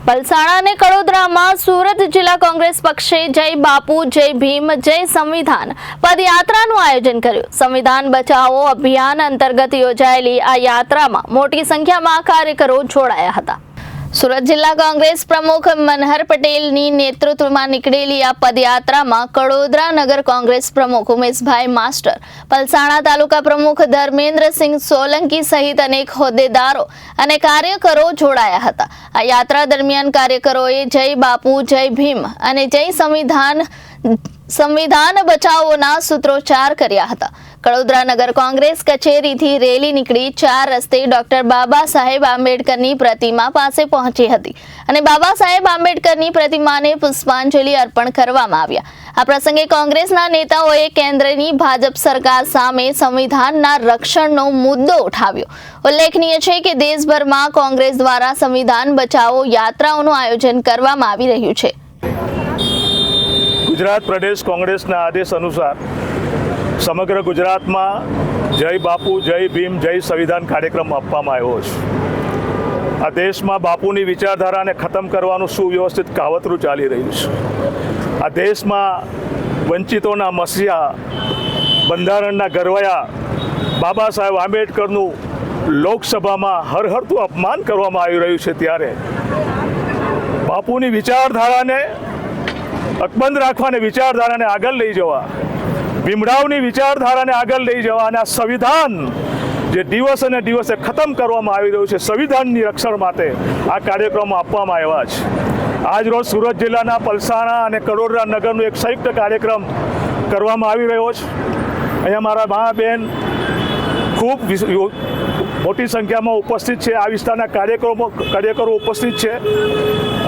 પલસાણા અને કડોદરામાં સુરત જિલ્લા કોંગ્રેસ પક્ષે જય બાપુ જય ભીમ જય સંવિધાન પદયાત્રાનું આયોજન કર્યું। સંવિધાન બચાવો અભિયાન અંતર્ગત યોજાયેલી આ યાત્રામાં મોટી સંખ્યામાં કાર્યકરો જોડાયા હતા। સુરત જિલ્લા કોંગ્રેસ પ્રમુખ મનહર પટેલની નેતૃત્વમાં નીકળેલી આ પદયાત્રામાં કડોદરા નગર કોંગ્રેસ પ્રમુખ ઉમેશભાઈ માસ્ટર, પલસાણા તાલુકા પ્રમુખ ધર્મેન્દ્રસિંહ સોલંકી સહિત અનેક હોદ્દેદારો અને કાર્યકરો જોડાયા હતા। આ યાત્રા દરમિયાન કાર્યકરોએ જય બાપુ જય ભીમ અને જય સંવિધાન બચાવોના સૂત્રોચ્ચાર કર્યા હતા। કડોદરા નગર કોંગ્રેસ કચેરીથી રેલી નીકળી 4 રસ્તે ડોક્ટર બાબા સાહેબ આંબેડકરની પ્રતિમા પાસે પહોંચી હતી અને બાબા સાહેબ આંબેડકરની પ્રતિમાને પુષ્પાંજલિ અર્પણ કરવામાં આવ્યા। આ પ્રસંગે કોંગ્રેસના નેતાઓએ કેન્દ્રની ભાજપ સરકાર સામે સંવિધાનના રક્ષણનો મુદ્દો ઉઠાવ્યો। ઉલ્લેખનીય છે કે દેશભરમાં કોંગ્રેસ દ્વારા સંવિધાન બચાવો યાત્રાઓનું આયોજન કરવામાં આવી રહ્યું છે। ગુજરાત પ્રદેશ કોંગ્રેસના આદેશ અનુસાર સમગ્ર ગુજરાતમાં જય બાપુ જય ભીમ જય સંવિધાન કાર્યક્રમ આપવામાં આવ્યો છે। આ દેશમાં બાપુની વિચારધારાને ખતમ કરવાનું સુવ્યવસ્થિત કાવતરું ચાલી રહ્યું છે। આ દેશમાં વંચિતોના મસીહા, બંધારણના ગરવાયા બાબા સાહેબ આંબેડકરનું લોકસભામાં હરહરતું અપમાન કરવામાં આવી રહ્યું છે, ત્યારે બાપુની વિચારધારાને અકબંધ રાખવાને વિચારધારાને આગળ લઈ જવા, ભીમરાવની વિચારધારાને આગળ લઈ જવા અને આ સંવિધાન જે દિવસે ને દિવસે ખતમ કરવામાં આવી રહ્યું છે, સંવિધાનની રક્ષણ માટે આ કાર્યક્રમો આપવામાં આવ્યા છે। આજ રોજ સુરત જિલ્લાના પલસાણા અને કડોદરા નગરનો એક સંયુક્ત કાર્યક્રમ કરવામાં આવી રહ્યો છે। અહીંયા મારા મા બહેન ખૂબ મોટી સંખ્યામાં ઉપસ્થિત છે। આ વિસ્તારના કાર્યકરો ઉપસ્થિત છે।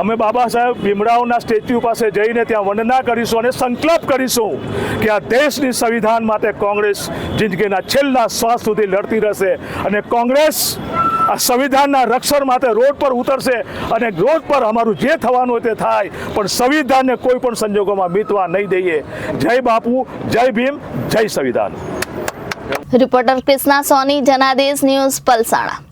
અમે બાબા સાહેબ ભીમરાવના સ્ટેચ્યુ પાસે જઈને ત્યાં વંદના કરીશું અને સંકલ્પ કરીશું કે આ દેશની સંવિધાન માટે કોંગ્રેસ જિંદગીના છેલ્લા શ્વાસ સુધી લડતી રહેશે અને કોંગ્રેસ આ સંવિધાનના રક્ષણ માટે રોડ પર ઉતરશે અને રોડ પર અમારું જે થવાનું હોય તે થાય, પણ સંવિધાનને કોઈ પણ સંજોગોમાં મીતવા નહીં દઈએ। જય બાપુ જય ભીમ જય સંવિધાન। રિપોર્ટર કૃષ્ણા સોની, જનાદેશ ન્યૂઝ, પલસાણા।